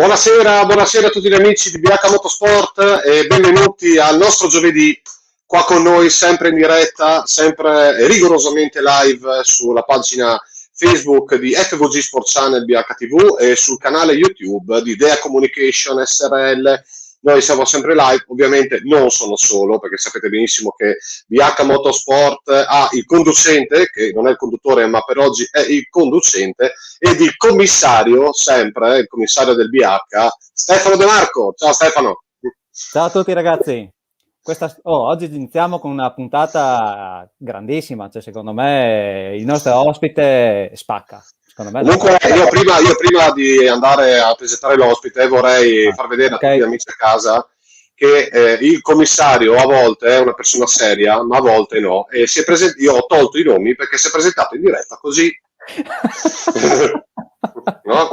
Buonasera a tutti gli amici di BH Motorsport e benvenuti al nostro giovedì qua con noi, sempre in diretta, sempre rigorosamente live sulla pagina Facebook di FVG Sport Channel BHTV e sul canale YouTube di Dea Communication SRL. Noi siamo sempre live, ovviamente non sono solo, perché sapete benissimo che BH Motorsport ha il conducente, che non è il conduttore ma per oggi è il conducente, ed il commissario, sempre, il commissario del BH, Stefano De Marco. Ciao Stefano. Ciao a tutti ragazzi. Oggi iniziamo con una puntata grandissima, cioè secondo me il nostro ospite spacca. Comunque io prima di andare a presentare l'ospite vorrei far vedere a tutti gli amici a casa che il commissario a volte è una persona seria, ma a volte no. E io ho tolto i nomi perché si è presentato in diretta così. No?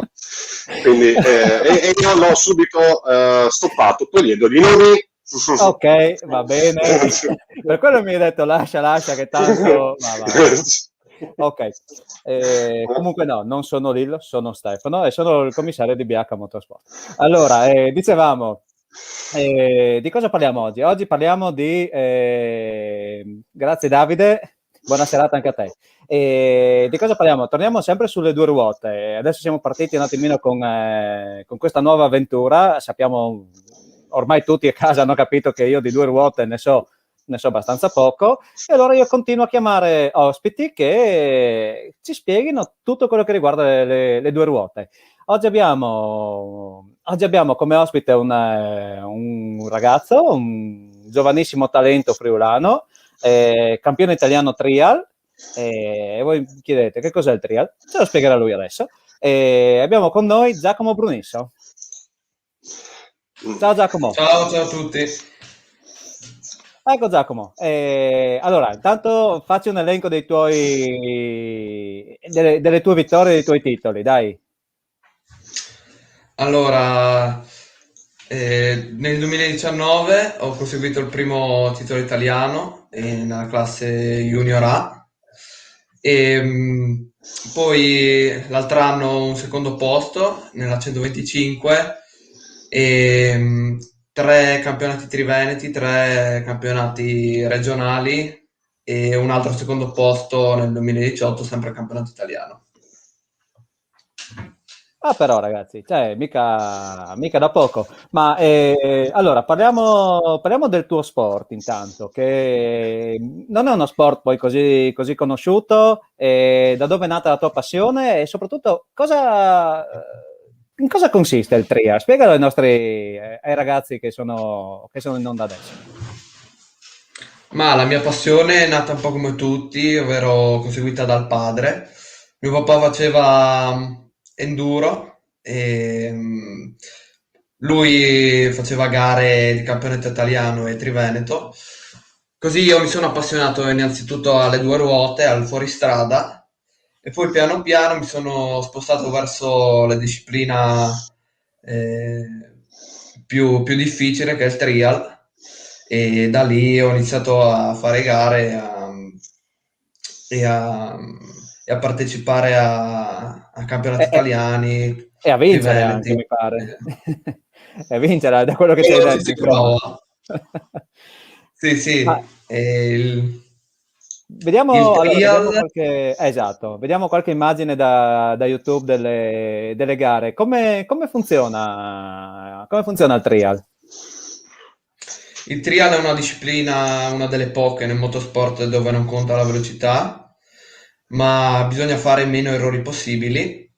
Quindi io l'ho subito stoppato togliendogli i nomi. Ok, va bene. Per quello mi hai detto lascia che tanto va. Ok, comunque no, non sono Lillo, sono Stefano e sono il commissario di BH Motorsport. Allora, dicevamo, di cosa parliamo oggi? Oggi parliamo di, grazie Davide, buona serata anche a te. Di cosa parliamo? Torniamo sempre sulle due ruote. Adesso siamo partiti un attimino con questa nuova avventura. Sappiamo, ormai tutti a casa hanno capito che io di due ruote ne so abbastanza poco, e allora io continuo a chiamare ospiti che ci spieghino tutto quello che riguarda le due ruote. Oggi abbiamo come ospite un ragazzo, un giovanissimo talento friulano, campione italiano trial, e voi mi chiedete che cos'è il trial? Ce lo spiegherà lui adesso. Abbiamo con noi Giacomo Brunisso. Ciao Giacomo. Ciao a tutti. Ecco Giacomo, allora intanto facci un elenco delle tue vittorie e dei tuoi titoli, dai. Allora, nel 2019 ho conseguito il primo titolo italiano nella classe Junior A e poi l'altro anno un secondo posto nella 125 e 3 campionati triveneti, 3 campionati regionali e un altro secondo posto nel 2018 sempre campionato italiano. Ah però ragazzi, cioè mica da poco, ma allora parliamo del tuo sport intanto, che non è uno sport poi così conosciuto, da dove è nata la tua passione e soprattutto in cosa consiste il trial? Spiegalo ai ragazzi che sono in onda adesso. Ma la mia passione è nata un po' come tutti, ovvero conseguita dal padre. Mio papà faceva enduro e lui faceva gare di campionato italiano e triveneto. Così io mi sono appassionato innanzitutto alle due ruote, al fuoristrada, e poi piano piano mi sono spostato verso la disciplina eh, più difficile, che è il trial, e da lì ho iniziato a fare gare e a partecipare a campionati italiani e a vincere triveneti. anche, mi pare. E a vincere, da quello che ci hai Quello ci detto, si insomma. prova. Sì. Ma Il vediamo trial. vediamo qualche immagine da YouTube delle gare. Come funziona? Come funziona il trial? Il trial è una disciplina, una delle poche nel motorsport dove non conta la velocità, ma bisogna fare meno errori possibili.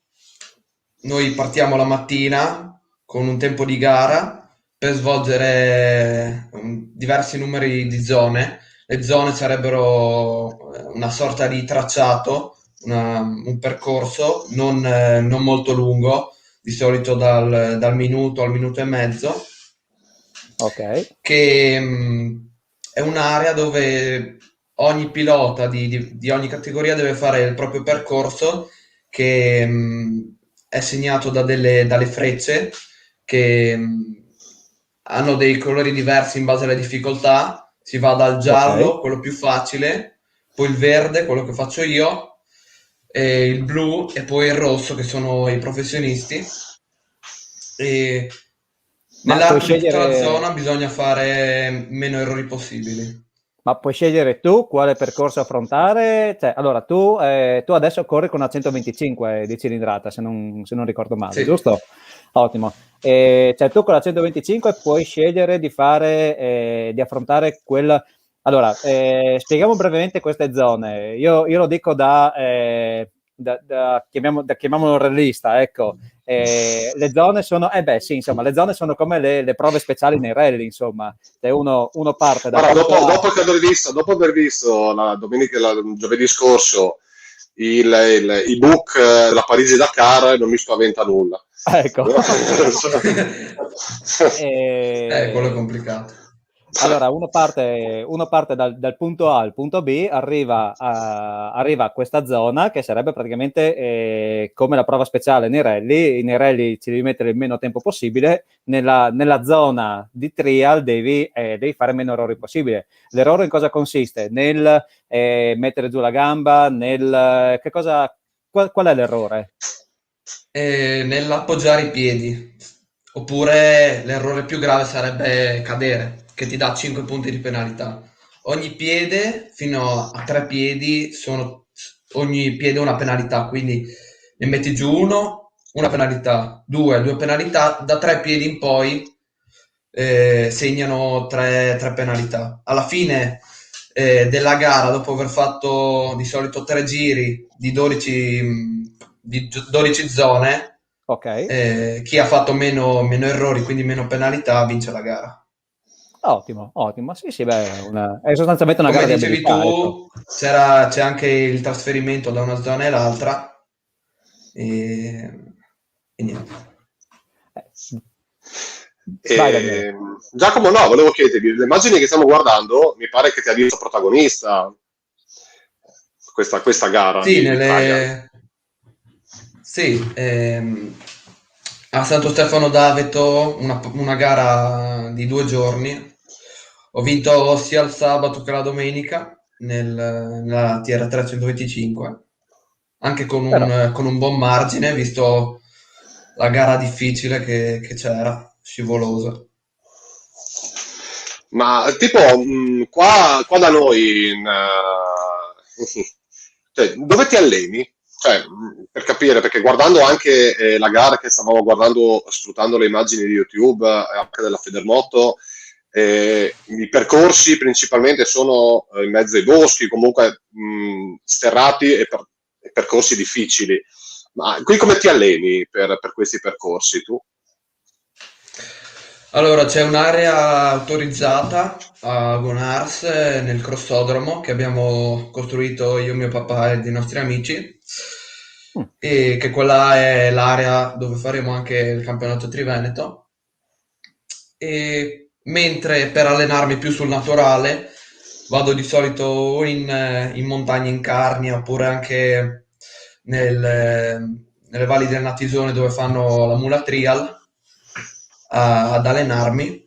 Noi partiamo la mattina con un tempo di gara per svolgere diversi numeri di zone. Le zone sarebbero una sorta di tracciato, un percorso non molto lungo, di solito dal minuto al minuto e mezzo, Ok. che è un'area dove ogni pilota di ogni categoria deve fare il proprio percorso, che è segnato dalle frecce che hanno dei colori diversi in base alle difficoltà. Si va dal giallo, Ok. quello più facile, poi il verde, quello che faccio io, e il blu e poi il rosso, che sono i professionisti. e Ma nell'arco puoi di tutta la scegliere, zona bisogna fare meno errori possibili. ma puoi scegliere tu quale percorso affrontare? Cioè, allora, tu adesso corri con una 125 di cilindrata, se non ricordo male, Sì. giusto? Ottimo. Cioè, tu con la 125 puoi scegliere di fare, di affrontare quel... Allora, spieghiamo brevemente queste zone. Io lo dico chiamiamolo realista, ecco. Le zone sono, sì, insomma, le zone sono come le prove speciali nei rally, insomma. Se uno parte dal Guarda, punto A, dopo aver visto la domenica, giovedì scorso i book della Parigi-Dakar, non mi spaventa nulla. ecco. Quello è E, complicato. allora, uno parte dal punto A al punto B, arriva a questa zona che sarebbe praticamente come la prova speciale nei rally. Nei rally ci devi mettere il meno tempo possibile, nella zona di trial devi fare meno errori possibile. L'errore in cosa consiste? Nel mettere giù la gamba, qual è l'errore? Nell'appoggiare i piedi, oppure l'errore più grave sarebbe cadere, che ti dà 5 punti di penalità. Ogni piede, fino a 3 piedi, ogni piede una penalità, quindi ne metti giù uno, una penalità, due penalità, da 3 piedi in poi segnano 3 penalità. Alla fine della gara, dopo aver fatto di solito 3 giri di 12 zone, Ok. chi ha fatto meno errori, quindi meno penalità, vince la gara. Ottimo, ottimo. Sì, sì, beh, è sostanzialmente una Come gara di dicevi abilità, ecco. tu, c'è anche il trasferimento da una zona all'altra e niente. Vai, Daniele. Giacomo, no, volevo chiederti, le immagini che stiamo guardando, mi pare che ti ha visto protagonista questa gara Sì, di trial. sì, a Santo Stefano d'Aveto, una gara di 2 giorni. Ho vinto sia il sabato che la domenica nella TR3 125, anche Però, con un buon margine, visto la gara difficile che c'era, scivolosa. Ma tipo, qua da noi, cioè, dove ti alleni? Cioè, per capire, perché guardando anche la gara che stavamo guardando, sfruttando le immagini di YouTube, anche della Federmoto, i percorsi principalmente sono in mezzo ai boschi, comunque sterrati e percorsi difficili. Ma qui come ti alleni per questi percorsi tu? Allora, c'è un'area autorizzata a Gonars nel crossodromo che abbiamo costruito io, mio papà e dei nostri amici, mm, e che quella è l'area dove faremo anche il campionato triveneto. E mentre per allenarmi più sul naturale vado di solito o in montagna in Carnia oppure anche nelle valli del Natisone dove fanno la mula trial ad allenarmi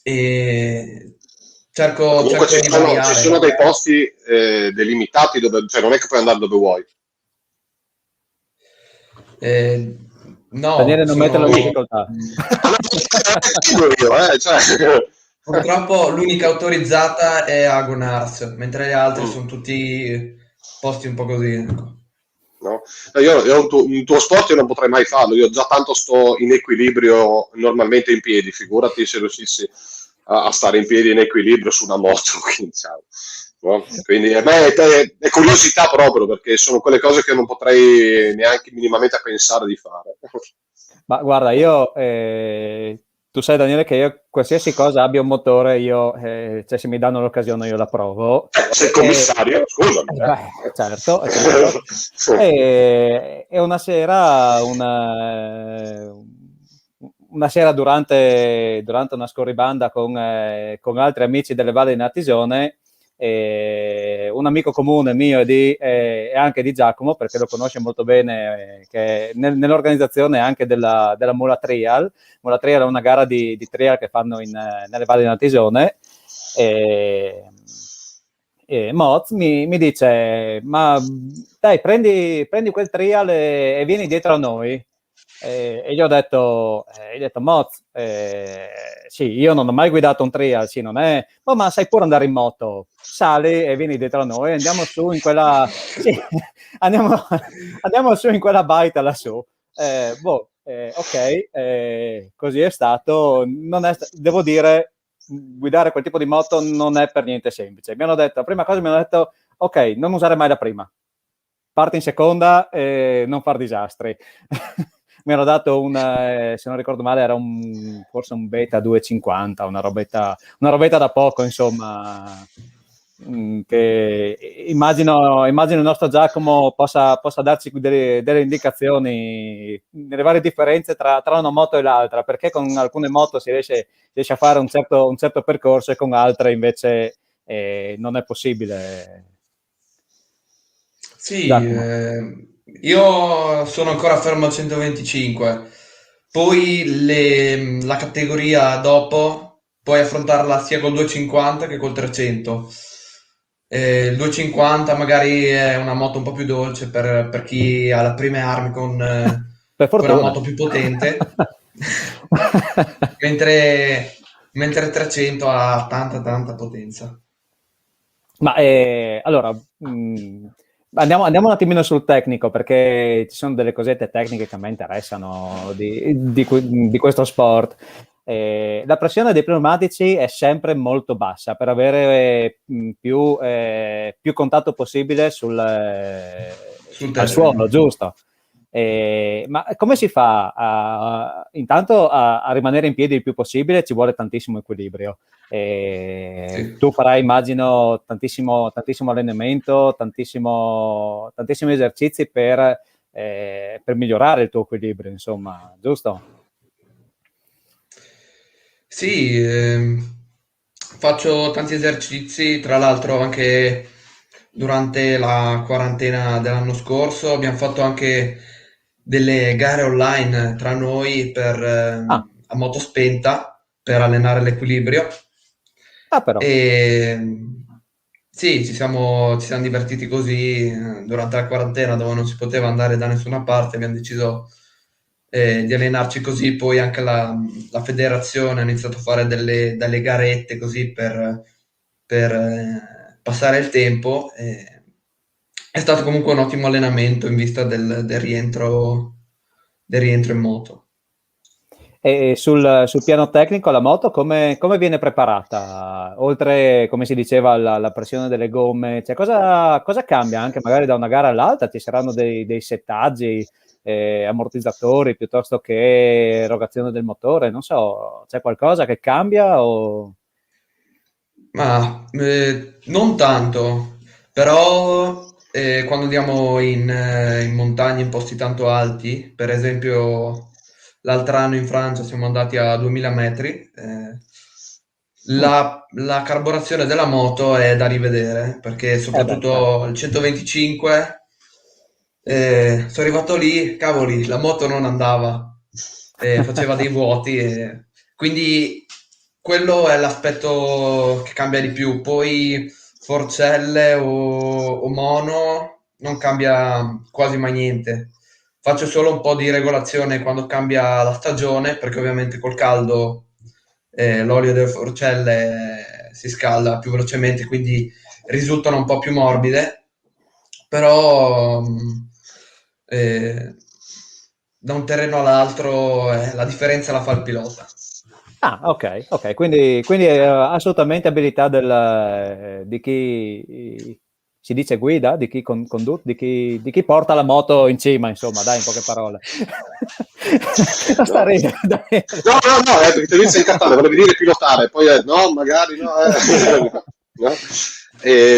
e Comunque cerco di ci sono variare. dei posti delimitati dove, cioè non è che puoi andare dove vuoi. Eh, no, Daniele non metterlo in difficoltà. Cioè. purtroppo l'unica autorizzata è a Gonars, mentre le altre Mm, sono tutti posti un po' così, ecco. no? Io un tuo sport io non potrei mai farlo, io già tanto sto in equilibrio normalmente in piedi, figurati se riuscissi a stare in piedi in equilibrio su una moto, quindi, ciao. No? Quindi a me è curiosità proprio, perché sono quelle cose che non potrei neanche minimamente pensare di fare. Ma guarda, tu sai Daniele che io qualsiasi cosa abbia un motore, cioè se mi danno l'occasione io la provo. Sei il commissario, scusami. Beh, certo. E una sera durante una scorribanda con altri amici delle Valli di Natisone, un amico comune mio e anche di Giacomo, perché lo conosce molto bene, che nell'organizzazione anche della Mula Trial. Mula Trial è una gara di trial che fanno nelle Valli di Natisone. E Moz mi dice: ma dai, prendi quel trial e vieni dietro a noi. E gli ho detto Moz, sì, io non ho mai guidato un trial, sì, non è, ma sai pure andare in moto, sali e vieni dietro a noi, andiamo su in quella, sì, andiamo su in quella baita lassù. Ok, così è stato. Devo dire, guidare quel tipo di moto non è per niente semplice. La prima cosa mi hanno detto, ok, non usare mai la prima, parti in seconda e non far disastri. Mi hanno dato se non ricordo male, era forse un Beta 250, una robetta da poco, insomma, che immagino il nostro Giacomo possa darci delle indicazioni, delle varie differenze tra una moto e l'altra, perché con alcune moto si riesce a fare un certo percorso e con altre invece non è possibile. Sì, Giacomo. io sono ancora fermo a 125, poi la categoria dopo puoi affrontarla sia col 250 che col 300. Il 250 magari è una moto un po' più dolce per chi ha le prime armi Per con una fortuna. moto più potente, mentre il 300 ha tanta potenza. Ma allora, andiamo un attimino sul tecnico, perché ci sono delle cosette tecniche che a me interessano di questo sport. La pressione dei pneumatici è sempre molto bassa per avere più contatto possibile Sul al terreno. suolo, giusto? Ma come si fa intanto a rimanere in piedi il più possibile? Ci vuole tantissimo equilibrio. Sì. Tu farai, immagino, tantissimo allenamento, tantissimi esercizi per migliorare il tuo equilibrio, insomma, giusto? Sì, faccio tanti esercizi, tra l'altro anche durante la quarantena dell'anno scorso abbiamo fatto anche delle gare online tra noi Ah, a moto spenta per allenare l'equilibrio. però. E sì, ci siamo divertiti così durante la quarantena dove non si poteva andare da nessuna parte, abbiamo deciso di allenarci così, poi anche la federazione ha iniziato a fare delle garette così per passare il tempo. È stato comunque un ottimo allenamento in vista del rientro in moto. E sul piano tecnico la moto come viene preparata? Oltre, come si diceva, alla pressione delle gomme, cioè cosa cambia anche magari da una gara all'altra? Ci saranno dei settaggi, ammortizzatori piuttosto che erogazione del motore? Non so, c'è qualcosa che cambia o... Ma non tanto, però quando andiamo in montagna in posti tanto alti, per esempio l'altro anno in Francia siamo andati a 2000 metri, la carburazione della moto è da rivedere, perché Beh, certo. soprattutto il 125, sono arrivato lì, cavoli, la moto non andava, faceva dei vuoti, quindi quello è l'aspetto che cambia di più. Poi forcelle o mono non cambia quasi mai niente. Faccio solo un po' di regolazione quando cambia la stagione, perché ovviamente col caldo l'olio delle forcelle si scalda più velocemente, quindi risultano un po' più morbide, però da un terreno all'altro la differenza la fa il pilota. Ah, ok, quindi è assolutamente abilità di chi si dice guida, di chi conduce, di chi porta la moto in cima, insomma, dai, in poche parole. Non sta No, ridendo, dai. no, perché ti inizia a incazzare, volevi dire pilotare, poi no, magari no. No?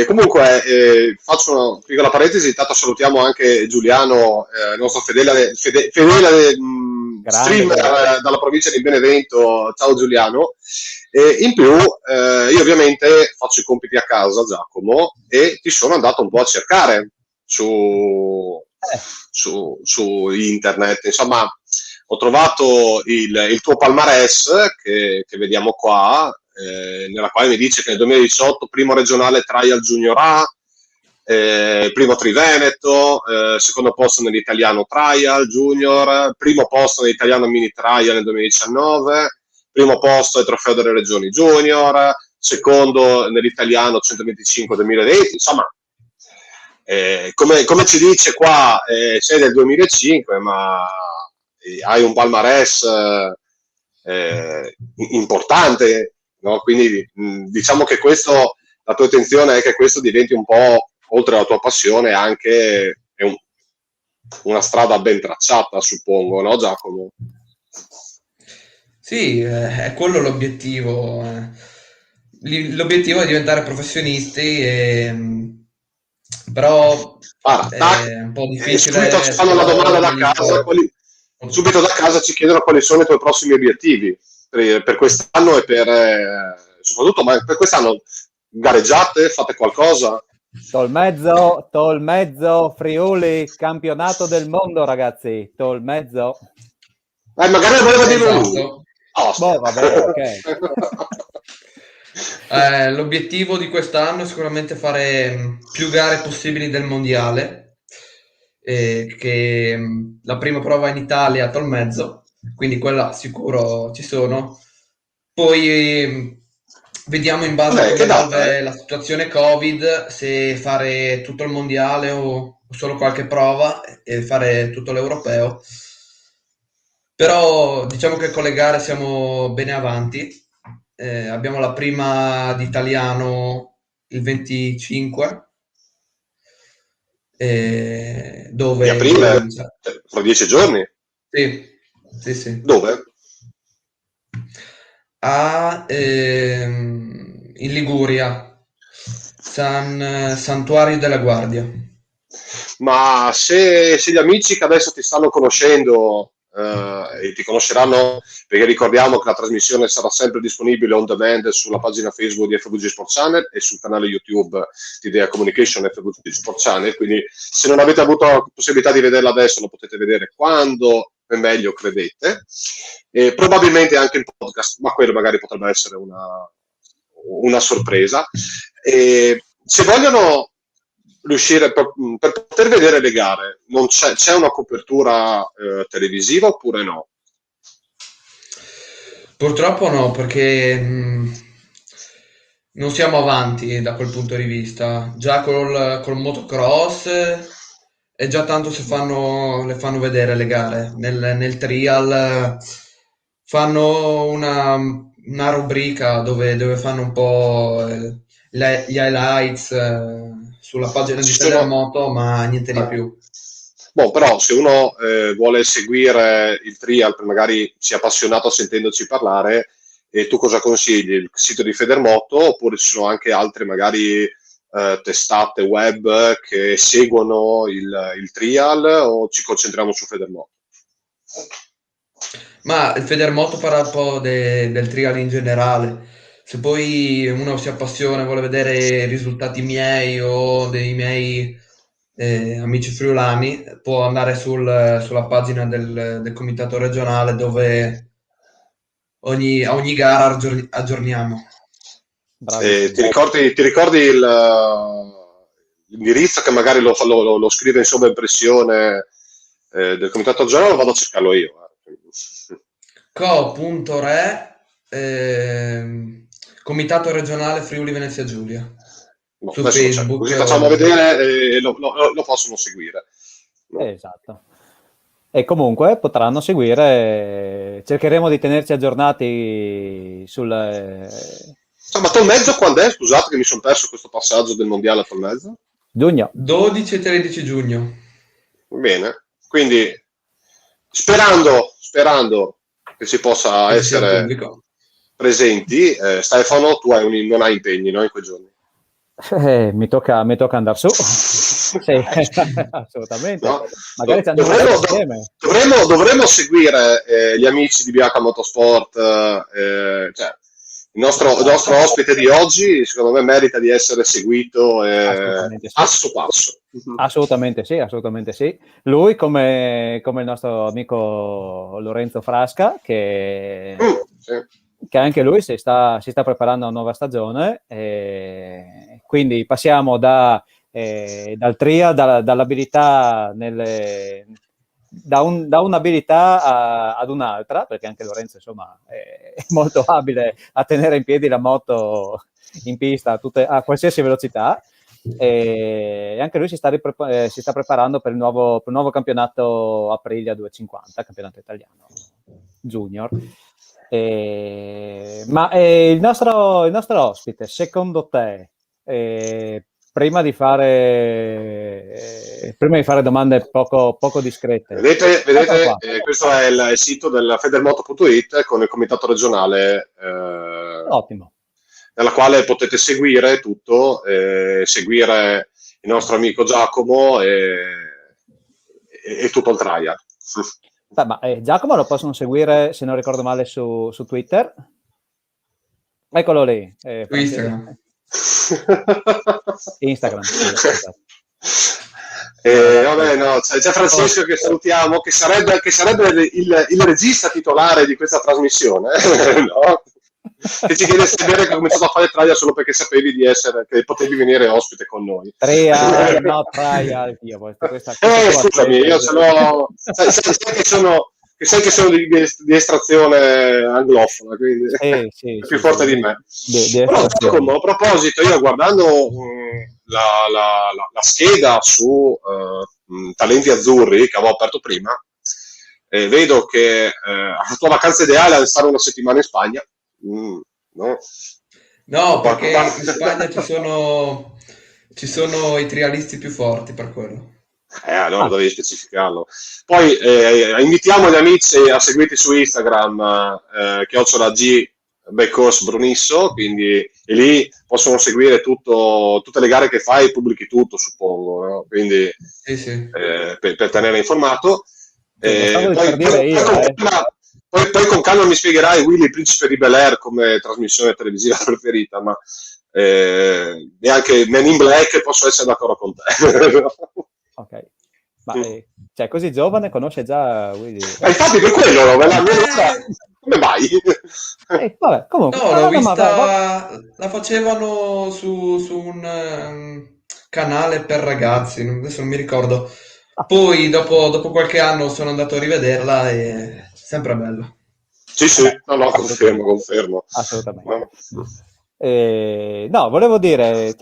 Comunque, faccio una piccola parentesi, intanto salutiamo anche Giuliano, il nostro fedele Grande, streamer grande. dalla provincia di Benevento. Ciao Giuliano. In più, io ovviamente faccio i compiti a casa, Giacomo, e ti sono andato un po' a cercare su, Eh, su internet. Insomma, ho trovato il tuo palmarès che vediamo qua, nella quale mi dice che nel 2018 primo regionale trial junior A, primo Triveneto, secondo posto nell'italiano Trial Junior, primo posto nell'italiano Mini Trial nel 2019, primo posto ai Trofeo delle Regioni Junior, secondo nell'italiano 125 2020, insomma, come ci dice qua, sei del 2005, ma hai un palmarès importante, no? Quindi diciamo che questo, la tua intenzione è che questo diventi un po', oltre alla tua passione, anche una strada ben tracciata, suppongo, no Giacomo? Sì, è quello l'obiettivo. L'obiettivo è diventare professionisti, però è un po' difficile. Subito ci fanno la domanda da casa, subito da casa ci chiedono quali sono i tuoi prossimi obiettivi per quest'anno e soprattutto, ma per quest'anno gareggiate, fate qualcosa? Tolmezzo, Friuli, campionato del mondo, ragazzi, Tolmezzo. Magari voleva dire lui. Boh, vabbè, ok. L'obiettivo di quest'anno è sicuramente fare più gare possibili del mondiale, che la prima prova in Italia a Tolmezzo, quindi quella sicuro ci sono. Poi vediamo in base a come evolve la situazione Covid, se fare tutto il mondiale o solo qualche prova e fare tutto l'europeo. Però diciamo che con le gare siamo bene avanti. Abbiamo la prima di italiano il 25, dove aprile, fra 10 giorni? Sì. Dove? In Liguria, Santuario della Guardia. Ma se gli amici che adesso ti stanno conoscendo e ti conosceranno, perché ricordiamo che la trasmissione sarà sempre disponibile on demand sulla pagina Facebook di FVG Sport Channel e sul canale YouTube di Idea Communication FVG Sport Channel, quindi se non avete avuto la possibilità di vederla adesso lo potete vedere quando è meglio credete, e probabilmente anche il podcast, ma quello magari potrebbe essere una sorpresa. E se vogliono riuscire per poter vedere le gare, c'è una copertura televisiva oppure no? Purtroppo no, perché non siamo avanti da quel punto di vista. Già col motocross è già tanto se le fanno vedere le gare. Nel trial fanno una rubrica dove fanno un po' gli highlights sulla pagina di Federmoto, ma niente di più. Boh, però se uno vuole seguire il trial, magari si è appassionato sentendoci parlare, e tu cosa consigli? Il sito di Federmoto, oppure ci sono anche altre magari testate web che seguono il trial, o ci concentriamo su Federmoto? Ma il Federmoto parla un po' del trial in generale. Se poi uno si appassiona, vuole vedere i risultati miei o dei miei amici friulani, può andare sulla pagina del comitato regionale, dove a ogni gara aggiorniamo. Ti ricordi l'indirizzo, che magari lo scrive in sovraimpressione del comitato regionale, o vado a cercarlo io? co.re Comitato regionale Friuli Venezia Giulia. Su Facebook. Così facciamo vedere e lo possono seguire. No? Esatto. E comunque potranno seguire, cercheremo di tenerci aggiornati Ma Tolmezzo quando è? Scusate che mi sono perso questo passaggio del mondiale a Tolmezzo. Giugno. 12 e 13 giugno. Bene, quindi sperando che si possa essere presenti, Stefano, tu non hai impegni, no, in quei giorni? Mi tocca andare su. Sì, assolutamente. No? Magari dovremmo seguire gli amici di Bianca Motorsport, cioè, il nostro ospite di oggi secondo me merita di essere seguito passo passo. Assolutamente sì. Lui come il nostro amico Lorenzo Frasca, che anche lui si sta preparando a una nuova stagione, quindi passiamo da dal tria, dall'abilità da un'abilità ad un'altra, perché anche Lorenzo insomma è molto abile a tenere in piedi la moto in pista a qualsiasi velocità, e anche lui si sta preparando per il nuovo campionato Aprilia 250, campionato italiano junior. Ma il nostro ospite, secondo te, prima di fare domande poco discrete. Vedete questo è il sito del Federmoto.it con il comitato regionale. Ottimo. Nella quale potete seguire tutto, seguire il nostro amico Giacomo e tutto il trial. Ma Giacomo lo possono seguire, se non ricordo male, su Twitter. Eccolo lì. Instagram. Vabbè, no, c'è Francesco che salutiamo, che sarebbe il regista titolare di questa trasmissione, no? Che ci chiede se è vero che hai cominciato a fare trial solo perché sapevi che potevi venire ospite con noi. Trial. Scusami, io ce l'ho. Sai che sono di estrazione anglofona, quindi sì, è più forte di me. Però, a proposito, io guardando la scheda su Talenti Azzurri che avevo aperto prima, vedo che la tua vacanza ideale è stare una settimana in Spagna. No, perché in Spagna ci sono i trialisti più forti, per quello. Allora dovevi specificarlo. Poi invitiamo gli amici a seguirti su Instagram, @G_Brunisso, quindi e lì possono seguire tutte le gare che fai, pubblichi tutto, suppongo, no? Quindi sì. Per tenere informato. Poi con calma mi spiegherai Willy, il principe di Bel-Air, come trasmissione televisiva preferita, ma neanche Men in Black posso essere d'accordo con te. Ok, ma così giovane conosce già Willy? Infatti per quello, come vai? Vabbè, comunque, no, l'ho vista, la facevano su un canale per ragazzi, adesso non mi ricordo. Poi dopo qualche anno sono andato a rivederla e è sempre bella. Sì, no, confermo. Assolutamente. No, volevo dire,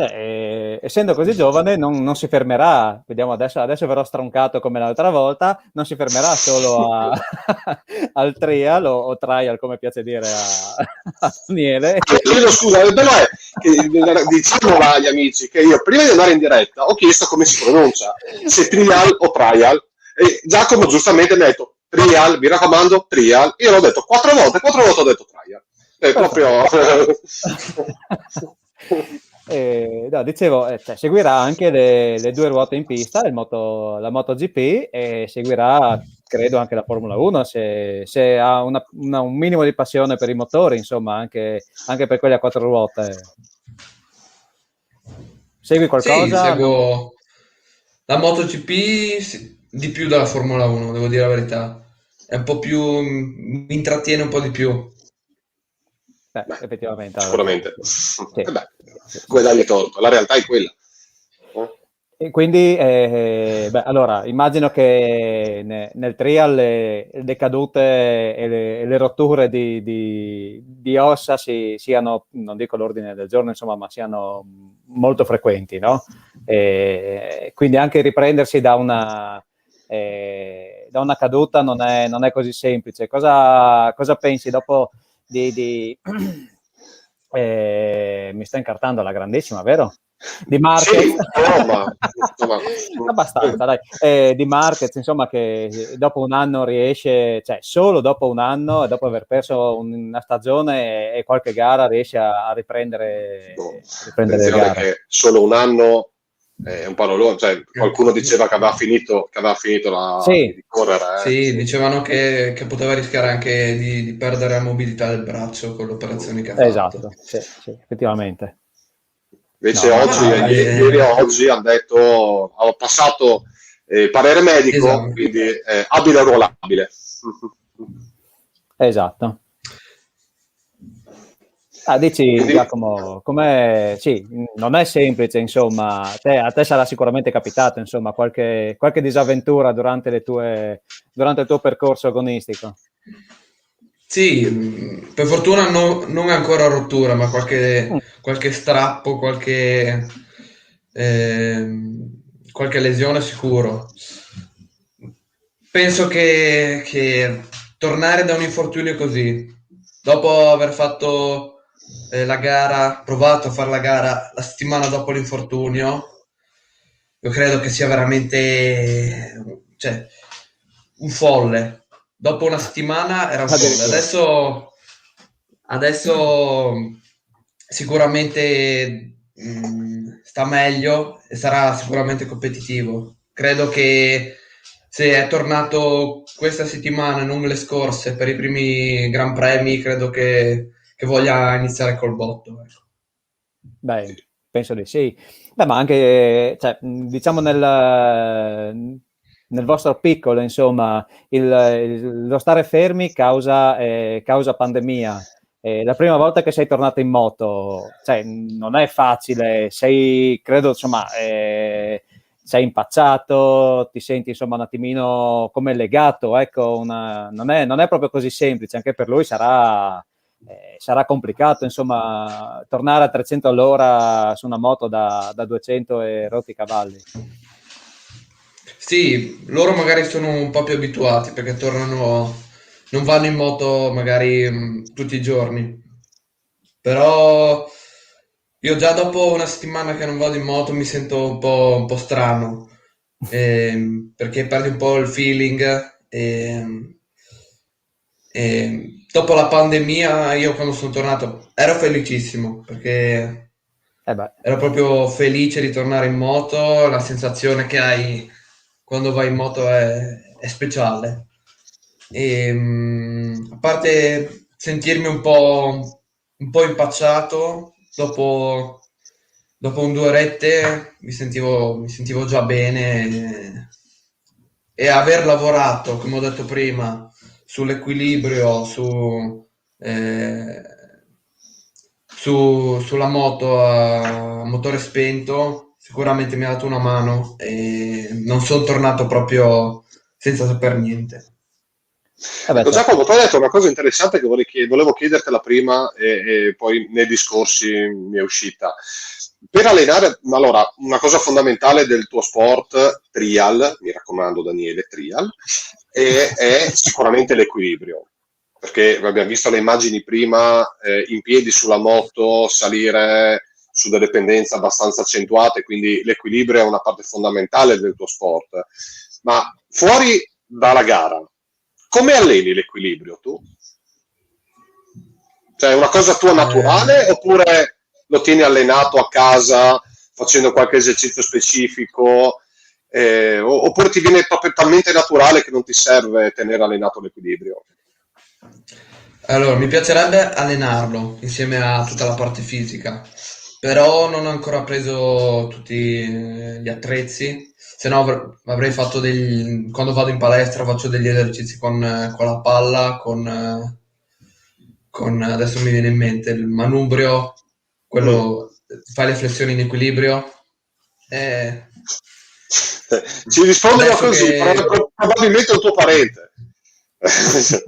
essendo così giovane non si fermerà, vediamo adesso verrò stroncato come l'altra volta, non si fermerà solo al trial o trial, come piace dire a Daniele. Chiedo scusa, il bello è che diciamo agli amici che io prima di andare in diretta ho chiesto come si pronuncia, se trial o trial, e Giacomo giustamente mi ha detto trial, mi raccomando, trial, io l'ho detto 4 volte ho detto trial. È proprio no, dicevo, seguirà anche le 2 ruote in pista, la MotoGP, e seguirà credo anche la Formula 1 se ha un minimo di passione per i motori, insomma, anche per quelli a 4 ruote. Segui qualcosa? Sì, seguo la MotoGP di più della Formula 1, devo dire la verità. È un po' più, mi intrattiene un po' di più. Effettivamente. Sicuramente. Come dargli torto, la realtà è quella. E quindi, allora, immagino che nel trial le cadute e le rotture di ossa siano, non dico l'ordine del giorno, insomma, ma siano molto frequenti, no? Quindi anche riprendersi da una caduta non è così semplice. Cosa pensi dopo mi sta incartando la grandissima, vero? Di Marquez, sì, abbastanza, dai. Di Marquez, insomma, che dopo un anno riesce, solo dopo un anno e dopo aver perso una stagione e qualche gara riesce a riprendere le gare. Che solo un anno è un parolone, qualcuno diceva che aveva finito di correre. Sì, dicevano che poteva rischiare anche di perdere la mobilità del braccio con l'operazione che ha fatto. Esatto, sì, effettivamente. Invece ieri o oggi hanno detto, ho passato parere medico, esatto. Quindi abile e ruolabile. Esatto. Dici Quindi, Giacomo, com'è? Sì, non è semplice, insomma, a te sarà sicuramente capitato, insomma, qualche disavventura durante durante il tuo percorso agonistico. Sì, per fortuna non è ancora rottura, ma Mm. qualche strappo, qualche lesione sicuro. Penso che tornare da un infortunio così, dopo aver fatto la gara, provato a fare la gara la settimana dopo l'infortunio, io credo che sia veramente, cioè, un folle. Dopo una settimana era un folle. Addirittura. Adesso sicuramente sta meglio e sarà sicuramente competitivo. Credo che se è tornato questa settimana e non le scorse per i primi Gran Premi, credo che voglia iniziare col botto. Ecco. Beh, penso di sì. Beh, ma anche, cioè, diciamo nel vostro piccolo, insomma, lo stare fermi causa pandemia. La prima volta che sei tornato in moto, cioè, non è facile, credo, insomma, sei impacciato, ti senti, insomma, un attimino come legato, ecco, non è proprio così semplice, anche per lui sarà complicato, insomma, tornare a 300 all'ora su una moto da 200 e rotti cavalli. Sì, loro magari sono un po' più abituati perché non vanno in moto magari tutti i giorni. Però io già dopo una settimana che non vado in moto mi sento un po' strano, perché perdi un po' il feeling. Dopo la pandemia, io quando sono tornato ero felicissimo perché Beh, ero proprio felice di tornare in moto. La sensazione che hai quando vai in moto è speciale. A parte sentirmi un po' impacciato, dopo un 2 orette mi sentivo già bene e aver lavorato, come ho detto prima, sull'equilibrio, eh, sulla moto a motore spento, sicuramente mi ha dato una mano e non sono tornato proprio senza saper niente. ecco, certo. Giacomo, tu hai detto una cosa interessante che volevo chiedertela prima e poi nei discorsi mi è uscita. Per allenare, allora, una cosa fondamentale del tuo sport, trial, mi raccomando Daniele, trial, è sicuramente l'equilibrio. Perché abbiamo visto le immagini prima, in piedi sulla moto, salire su delle pendenze abbastanza accentuate, quindi l'equilibrio è una parte fondamentale del tuo sport. Ma fuori dalla gara, come alleni l'equilibrio tu? Cioè, è una cosa tua naturale Eh, oppure lo tieni allenato a casa facendo qualche esercizio specifico? Oppure ti viene proprio talmente naturale che non ti serve tenere allenato l'equilibrio? allora, mi piacerebbe allenarlo insieme a tutta la parte fisica, però non ho ancora preso tutti gli attrezzi, se no avrei fatto quando vado in palestra faccio degli esercizi con la palla, adesso mi viene in mente il manubrio, Mm. quello, fai le flessioni in equilibrio. Eh, Ci rispondono adesso così, però è che probabilmente un tuo parente. si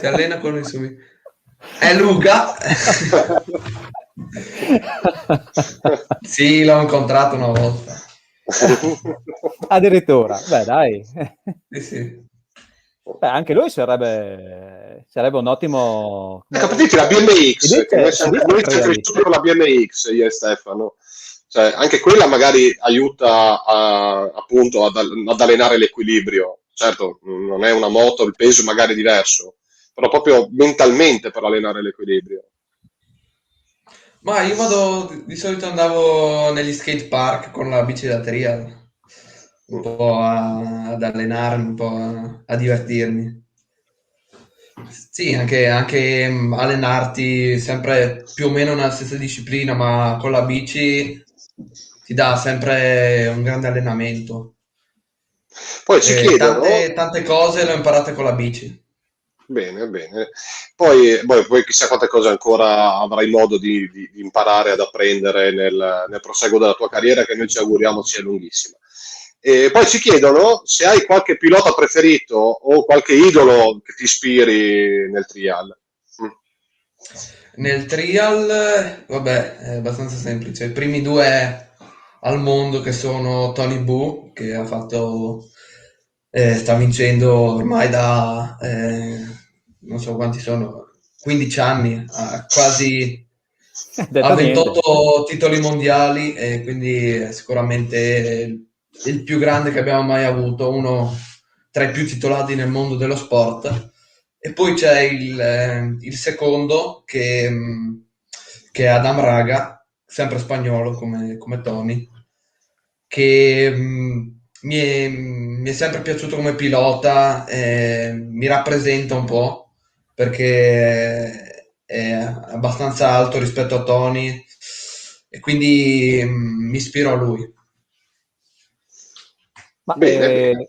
allena con i suoi... È Luca! Sì, l'ho incontrato una volta. Addirittura, beh, dai. Sì, sì. Beh, anche lui sarebbe un ottimo, Ecco, per dirti la BMX, che si dice noi siamo cresciuti trialista. con la BMX, io e Stefano. Cioè, anche quella magari aiuta appunto ad allenare l'equilibrio. Certo, non è una moto, il peso magari è diverso, però proprio mentalmente per allenare l'equilibrio. Ma io di solito andavo negli skate park con la bici da trial, un Mm. po' ad allenarmi, un po' a divertirmi. Sì, anche allenarti sempre più o meno nella stessa disciplina, ma con la bici ti dà sempre un grande allenamento. Poi ci chiedono, Tante cose le ho imparate con la bici. Bene, bene. Poi chissà quante cose ancora avrai modo di imparare ad apprendere nel proseguo della tua carriera, che noi ci auguriamo sia lunghissima. E poi ci chiedono se hai qualche pilota preferito o qualche idolo che ti ispiri nel trial. Mm. Nel trial, vabbè, è abbastanza semplice. I primi due al mondo che sono Tony Boo, che sta vincendo ormai da, non so quanti sono, 15 anni, ha Detto niente. 28 titoli mondiali e quindi è sicuramente il più grande che abbiamo mai avuto, uno tra i più titolati nel mondo dello sport. E poi c'è il secondo che è Adam Raga, sempre spagnolo come Tony, che mi è sempre piaciuto come pilota, mi rappresenta un po' perché è abbastanza alto rispetto a Tony e quindi mi ispiro a lui. Ma, Bene, bene.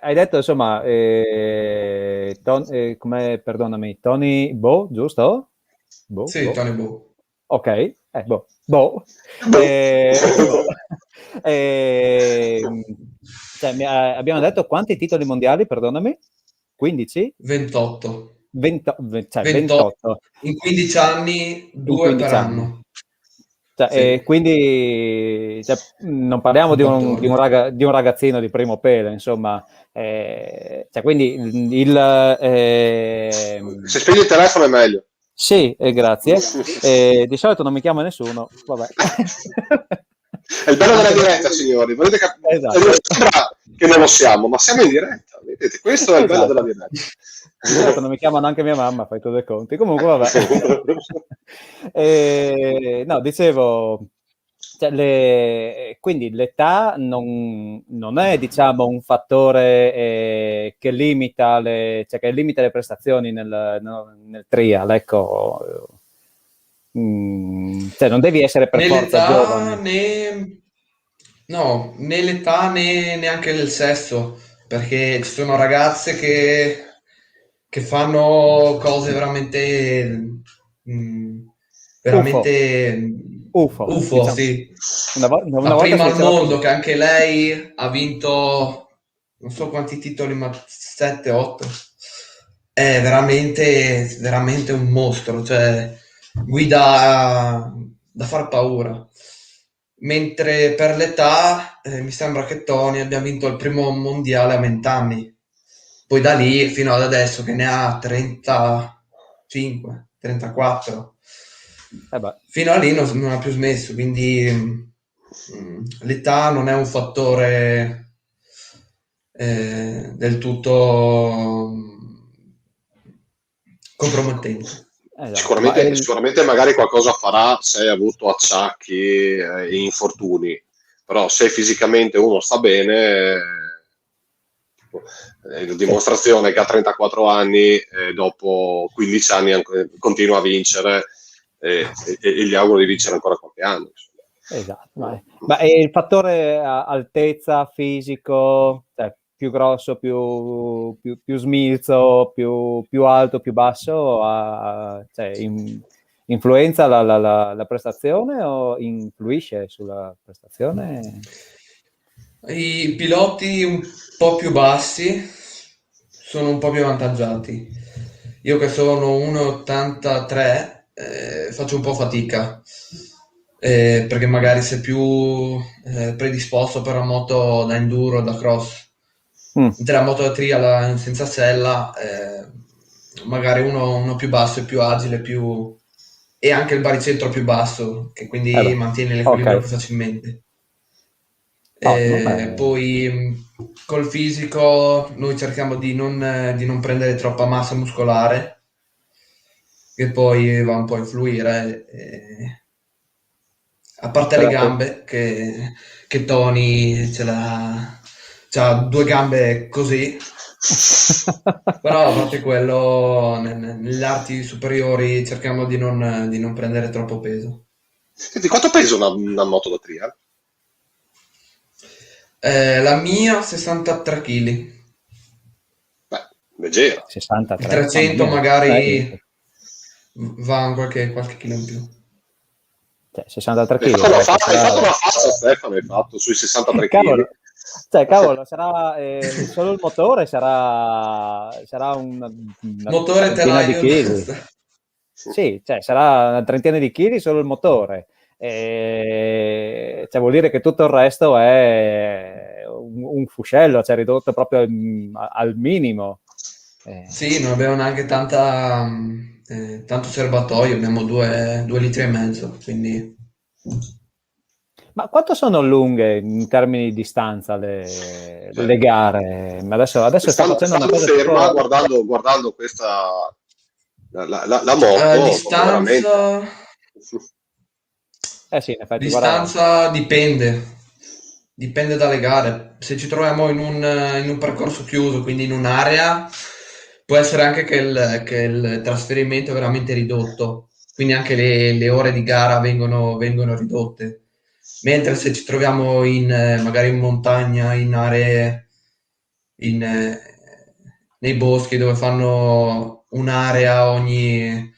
hai detto insomma, perdonami, Tony Bo, giusto? Bo, Sì, Bo. Tony Bow. Ok, Bo. Bo. Eh, cioè, abbiamo detto quanti titoli mondiali, perdonami? 15? 28. 28 28 in 15 anni, in 2 per 15 anni. anno. Cioè, Sì, quindi non parliamo un di un, 14. di un ragazzino di primo pelo, insomma. Cioè, quindi Se spegni il telefono è meglio. sì, grazie. Di solito non mi chiama nessuno, vabbè. È il bello della Anche diretta, perché... signori. Vedete Esatto. sembra che non lo siamo, ma siamo in diretta. Vedete, questo è il bello della Esatto. diretta. Di solito non mi chiamano anche mia mamma, fai tu dei conti. Comunque, vabbè. No, dicevo, cioè, quindi l'età non è, diciamo, un fattore che limita le prestazioni nel trial, ecco. Cioè, non devi essere per Né forza l'età giovane. né... No, né l'età né neanche il sesso, perché ci sono ragazze che fanno cose mm, UFO, veramente UFO, UFO, diciamo. sì. Una La volta prima si al diceva mondo, così. che anche lei ha vinto non so quanti titoli, ma 7, 8. È veramente, veramente un mostro, cioè guida da far paura. Mentre per l'età mi sembra che Tony abbia vinto il primo mondiale a 20 anni. Poi da lì fino ad adesso che ne ha 35, 34. Beh. Fino a lì non ha più smesso, quindi l'età non è un fattore del tutto compromettente. Esatto, Sicuramente magari qualcosa farà se hai avuto acciacchi e infortuni, però se fisicamente uno sta bene, è la sì, dimostrazione che a 34 anni, dopo 15 anni, continua a vincere e gli auguro di vincere ancora qualche anno. esatto. Ma è il fattore altezza, fisico, cioè più grosso, più smilzo, più alto, più basso, cioè, influenza la prestazione o influisce sulla prestazione? I piloti un po' più bassi sono un po' più avvantaggiati. Io che sono 1,83 faccio un po' fatica perché magari sei più predisposto per la moto da enduro, da cross. Mm. Mentre la moto da trial senza sella, magari uno più basso è più agile, e anche il baricentro più basso, che quindi Beh, mantiene ok, l'equilibrio più facilmente. ottimo. Poi col fisico noi cerchiamo di non prendere troppa massa muscolare, che poi va un po' a influire. A parte le Certo. gambe, che Tony c'ha due gambe così, però a parte quello, negli arti superiori cerchiamo di non prendere troppo peso. Senti, quanto pesa una moto da trial? La mia 63 kg. leggera. 63. 300 magari va qualche chilo in più. 63 Hai kg. fatto una faccia, Stefano, hai fatto sui 63 kg. Cavolo, sarà solo il motore sarà una Motore trentina di telaio. chili. Sì, sarà una trentina di chili solo il motore. Vuol dire che tutto il resto è un fuscello, ridotto proprio al minimo. Sì, non abbiamo neanche tanto serbatoio, abbiamo 2,5 litri, quindi... Ma quanto sono lunghe in termini di distanza le gare? Adesso sta facendo una cosa ferma guardando questa la moto distanza sì, in effetti, distanza dipende dalle gare. Se ci troviamo in un percorso chiuso, quindi in un'area, può essere anche che il trasferimento è veramente ridotto, quindi anche le ore di gara vengono ridotte. Mentre se ci troviamo magari in montagna, in aree nei boschi dove fanno un'area ogni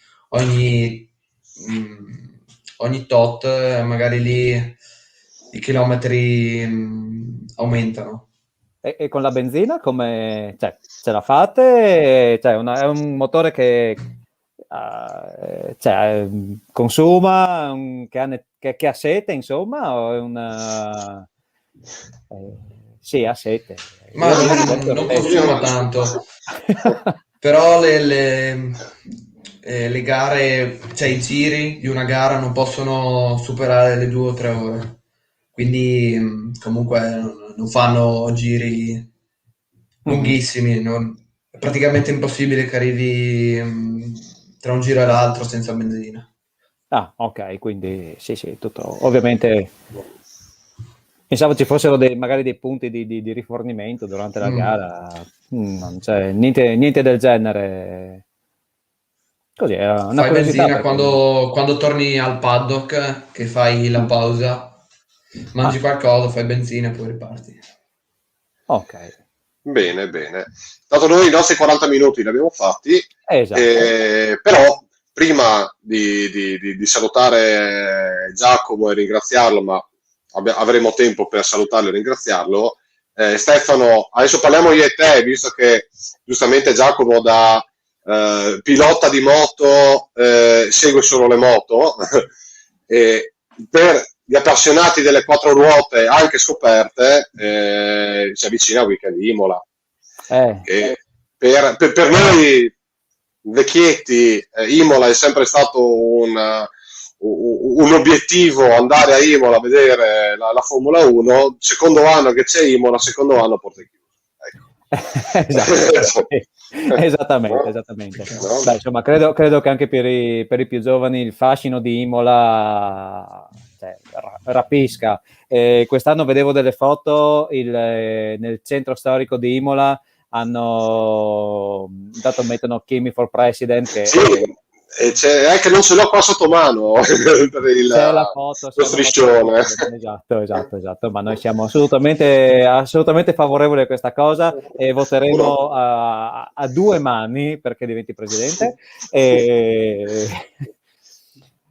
tot, magari lì i chilometri aumentano. E con la benzina come ce la fate? È un motore che consuma, che ha sete, insomma, o è una... sì, ha sete. Ma non consuma tanto, però le gare, i giri di una gara non possono superare le 2 o 3 ore, quindi comunque non fanno giri lunghissimi, è praticamente impossibile che arrivi tra un giro e l'altro senza benzina. Ah, ok, quindi sì, tutto ovviamente. Pensavo ci fossero magari dei punti di rifornimento durante la gara, non c'è niente del genere. Così è una fai curiosità. Benzina quando torni al paddock, che fai la pausa, mangi qualcosa, fai benzina e poi riparti. Ok. Bene. Dato noi i nostri 40 minuti li abbiamo fatti, esatto. Però prima di salutare Giacomo e ringraziarlo, ma avremo tempo per salutarlo e ringraziarlo, Stefano, adesso parliamo io e te, visto che giustamente Giacomo da pilota di moto segue solo le moto, per gli appassionati delle 4 ruote anche scoperte, si avvicina il weekend di Imola. Che per noi vecchietti Imola è sempre stato un obiettivo, andare a Imola a vedere la Formula 1. Secondo anno che c'è Imola, secondo anno porte chiuse. Esatto. Esattamente. No? Beh, insomma, credo che anche per i più giovani il fascino di Imola rapisca. Quest'anno vedevo delle foto nel centro storico di Imola mettono Kimi for President che c'è che non ce l'ho qua sotto mano per c'è la foto, lo striscione. Esatto, ma noi siamo assolutamente favorevoli a questa cosa e voteremo a 2 mani perché diventi presidente.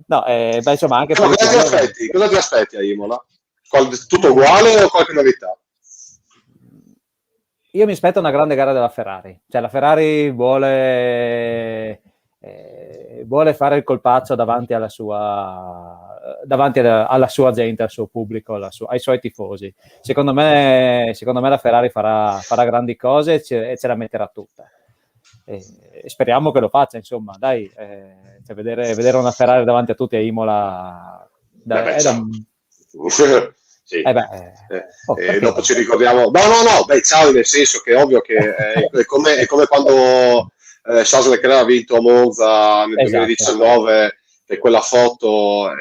Insomma, anche cosa ti aspetti a Imola? Tutto uguale o qualche novità? Io mi aspetto una grande gara della Ferrari, la Ferrari vuole fare il colpaccio davanti alla sua gente, al suo pubblico, ai suoi tifosi. Secondo me la Ferrari farà grandi cose e ce la metterà tutta. E speriamo che lo faccia, insomma, dai, vedere una Ferrari davanti a tutti a Imola sì. Dopo ci ricordiamo ciao, nel senso che è ovvio che è come quando Charles Leclerc ha vinto a Monza nel 2019, e quella foto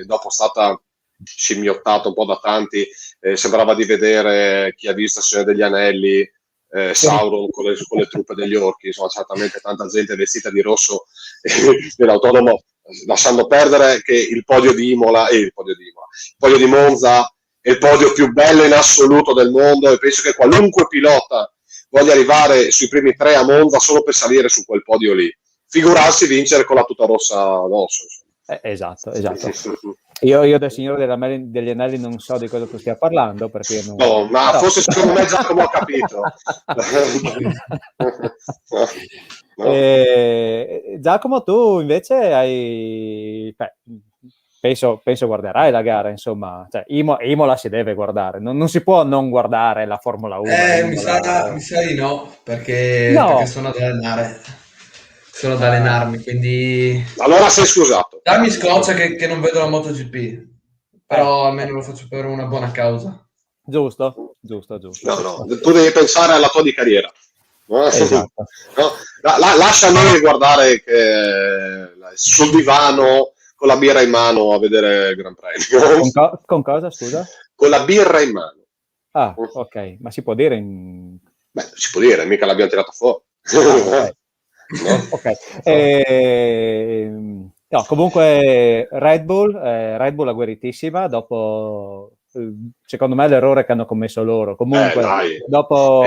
dopo è stata scimmiottata un po' da tanti, sembrava di vedere chi ha visto Signore degli Anelli, Sauron con le truppe degli orchi, insomma certamente tanta gente vestita di rosso nell'autodromo, lasciando perdere che il podio di Monza è il podio più bello in assoluto del mondo, e penso che qualunque pilota voglia arrivare sui primi 3 a Monza solo per salire su quel podio lì. Figurarsi vincere con la tuta rossa addosso. Esatto. Io del Signore degli Anelli non so di cosa tu stia parlando, perché io non... No, ma forse secondo me Giacomo ha capito. Giacomo, tu invece hai... penso guarderai la gara, insomma. Cioè, Imola si deve guardare, non si può non guardare la Formula 1. Mi sa di no, perché sono ad allenarmi, quindi... Allora sei scusato. Già mi scoccia che non vedo la MotoGP, però almeno lo faccio per una buona causa. Giusto. No, tu devi pensare alla tua di carriera. Esatto. No? Lascia noi guardare sul divano con la birra in mano a vedere il Gran Premio. Con cosa, scusa? Con la birra in mano. Ah, ok, ma si può dire Beh, si può dire, mica l'abbiamo tirata fuori. Okay. No? Ok. No, comunque Red Bull agguerritissima dopo, secondo me, l'errore che hanno commesso loro. Comunque, dopo...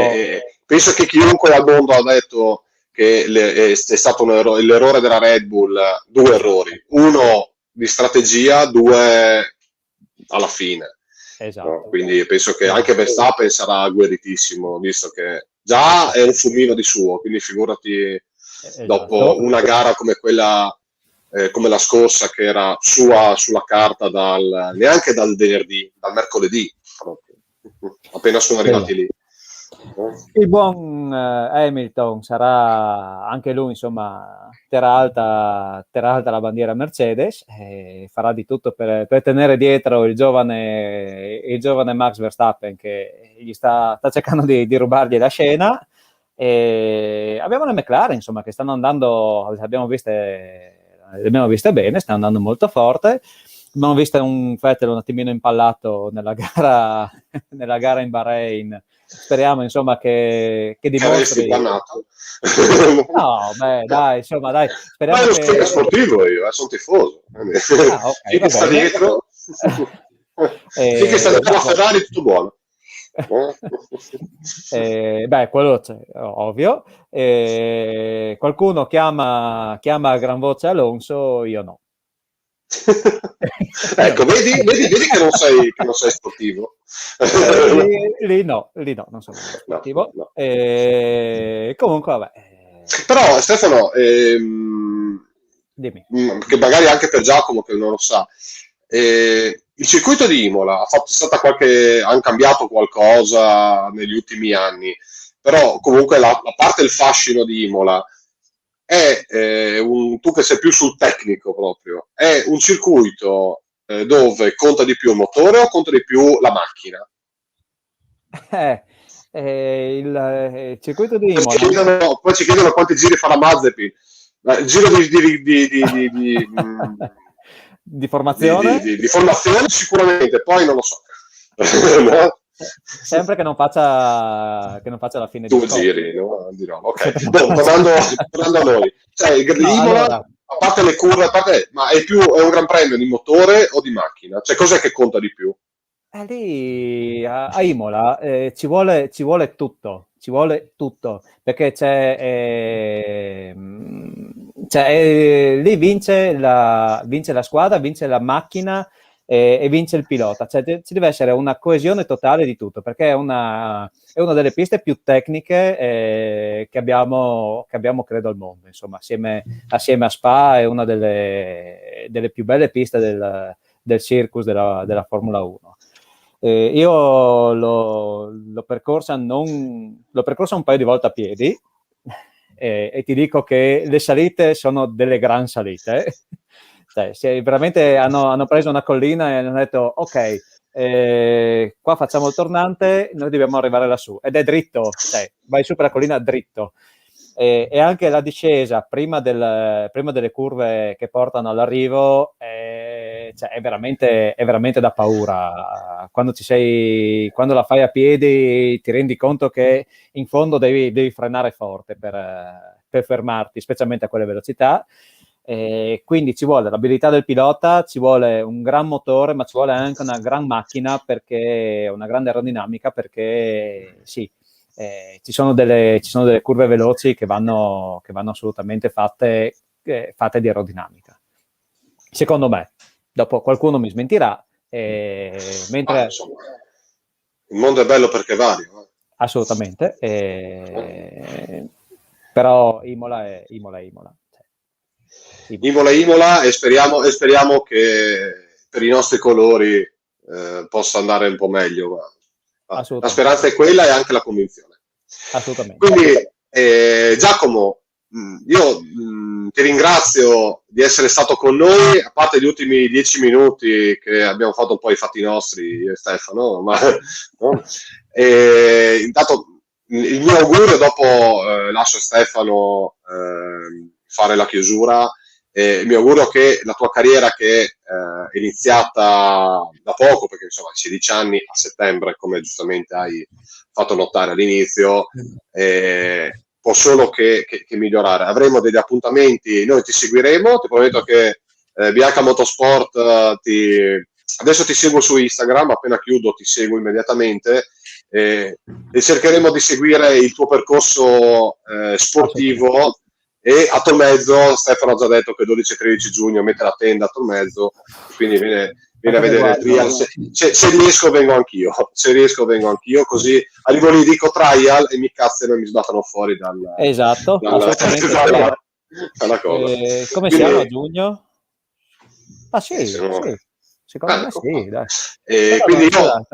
penso che chiunque al mondo ha detto che è stato l'errore della Red Bull, 2 errori. 1 di strategia, 2 alla fine. Esatto. No? Quindi penso che anche Verstappen sarà agguerritissimo, visto che già è un fulmino di suo, quindi figurati dopo una gara come quella, come la scorsa, che era sua sulla carta neanche dal venerdì, dal mercoledì proprio, appena sono arrivati lì. Il buon Hamilton sarà anche lui, insomma, terrà alta la bandiera Mercedes e farà di tutto per tenere dietro il giovane Max Verstappen, che gli sta cercando di rubargli la scena. E abbiamo le McLaren, insomma, che stanno andando, le abbiamo viste bene, stanno andando molto forte. Abbiamo visto un Vettel un attimino impallato nella gara in Bahrain. Speriamo, insomma, che dimostri... No, beh, dai, insomma, dai. Speriamo ma è uno sportivo, io sono tifoso. Okay, che sta dietro, finché sta dietro la Ferrari, tutto buono. Beh, quello c'è, ovvio. Qualcuno chiama a gran voce Alonso, io no. Ecco, vedi che non sei sportivo. Lì no, non sono sportivo. No. Comunque, vabbè. Però Stefano, dimmi. Che magari anche per Giacomo che non lo sa, il circuito di Imola hanno cambiato qualcosa negli ultimi anni, però comunque la parte del fascino di Imola è tu che sei più sul tecnico proprio, è un circuito dove conta di più il motore o conta di più la macchina? Il circuito di Imola. Poi ci chiedono quanti giri fa la Mazepin. Il giro di formazione? Di formazione sicuramente, poi non lo so. No? Sempre che non faccia la fine 2 giri, no? Dirò. Ok, tornando a noi. Cioè, Imola, a parte le curve, ma è un gran premio di motore o di macchina? Cioè, cos'è che conta di più? Lì a Imola ci vuole tutto, perché lì vince la squadra, vince la macchina e vince il pilota. Cioè, ci deve essere una coesione totale di tutto, perché è una delle piste più tecniche che abbiamo credo al mondo, insomma, assieme a Spa è una delle più belle piste del circus della Formula 1. Io l'ho percorsa un paio di volte a piedi e ti dico che le salite sono delle gran salite. Cioè, veramente hanno preso una collina e hanno detto ok, qua facciamo il tornante, noi dobbiamo arrivare lassù ed è dritto, cioè, vai su per la collina dritto. E anche la discesa prima delle curve che portano all'arrivo cioè è veramente da paura. Quando la fai a piedi ti rendi conto che in fondo devi frenare forte per fermarti, specialmente a quelle velocità. Quindi ci vuole l'abilità del pilota, ci vuole un gran motore, ma ci vuole anche una gran macchina, perché una grande aerodinamica, perché sì, ci sono delle curve veloci che vanno assolutamente fatte di aerodinamica. Secondo me, dopo qualcuno mi smentirà, mentre... insomma, il mondo è bello perché vario. Assolutamente, però Imola è Imola. Imola e speriamo che per i nostri colori possa andare un po' meglio. La speranza è quella e anche la convinzione. Assolutamente. Quindi Giacomo, io ti ringrazio di essere stato con noi, a parte gli ultimi 10 minuti che abbiamo fatto un po' i fatti nostri, io e Stefano, ma no? Intanto il mio augurio, dopo lascio Stefano fare la chiusura, il mio augurio che la tua carriera, che è iniziata da poco, perché insomma 16 anni a settembre, come giustamente hai fatto notare all'inizio, può solo che migliorare. Avremo degli appuntamenti, noi ti seguiremo, ti prometto che BH Motorsport adesso ti seguo su Instagram, appena chiudo ti seguo immediatamente e cercheremo di seguire il tuo percorso sportivo. E a Tolmezzo, Stefano ha già detto che 12 e 13 giugno mette la tenda a Tolmezzo, quindi viene a vedere il trial. Se riesco vengo anch'io, così arrivo lì, dico trial e mi cazzano e mi sbattono fuori dalla cosa. Come siamo a giugno? Sì, secondo me sì, dai. Quindi io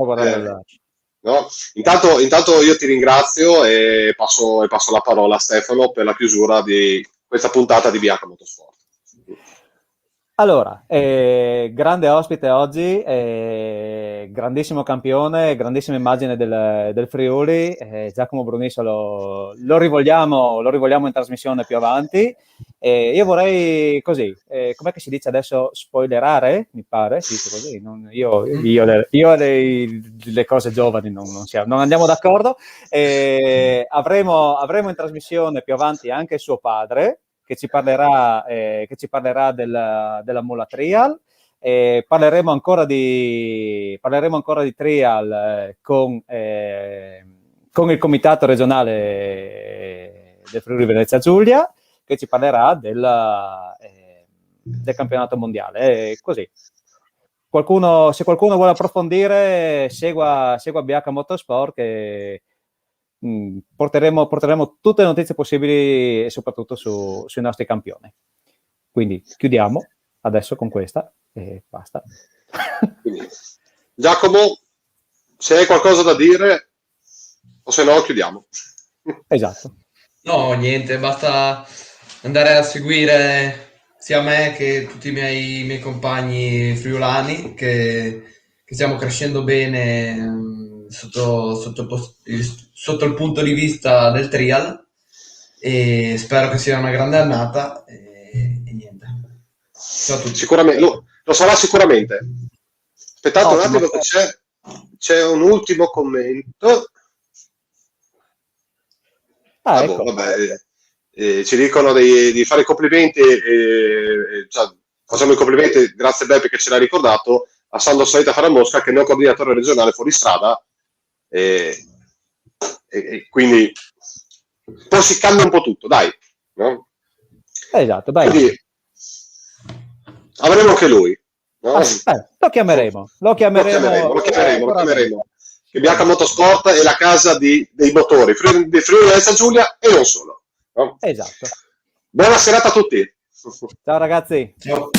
no? Intanto io ti ringrazio e passo la parola a Stefano per la chiusura di questa puntata di BH Motorsport. Allora, grande ospite oggi, grandissimo campione, grandissima immagine del Friuli, Giacomo Brunisso lo rivogliamo in trasmissione più avanti. Io vorrei così, com'è che si dice adesso, spoilerare, mi pare, si dice così, io le cose giovani non andiamo d'accordo. Avremo in trasmissione più avanti anche suo padre, che ci parlerà della Mola Trial. Parleremo ancora di trial con il comitato regionale del Friuli Venezia Giulia, che ci parlerà del campionato mondiale. Così. Se qualcuno vuole approfondire, segua BH Motorsport, che porteremo tutte le notizie possibili e soprattutto sui nostri campioni. Quindi chiudiamo adesso con questa e basta. Quindi, Giacomo, se hai qualcosa da dire o se no chiudiamo. Esatto. No, niente, basta andare a seguire sia me che tutti i miei compagni friulani, che stiamo crescendo bene sotto il punto di vista del trial, e spero che sia una grande annata e niente. Ciao a tutti. Sicuramente, lo sarà sicuramente. Aspettate un attimo che c'è un ultimo commento. Ecco. Vabbè, ci dicono di fare i complimenti, facciamo i complimenti, grazie Beppe che ce l'ha ricordato, a Sandro Saita Faramosca, che è il mio coordinatore regionale fuoristrada, e quindi poi si cambia un po' tutto, dai, no? Esatto, dai. Quindi avremo anche lui, no? Lo chiameremo. Che BH Motorsport è la casa dei motori di Friuli Venezia Giulia e non solo, no? Esatto. Buona serata a tutti. Ciao ragazzi. Ciao.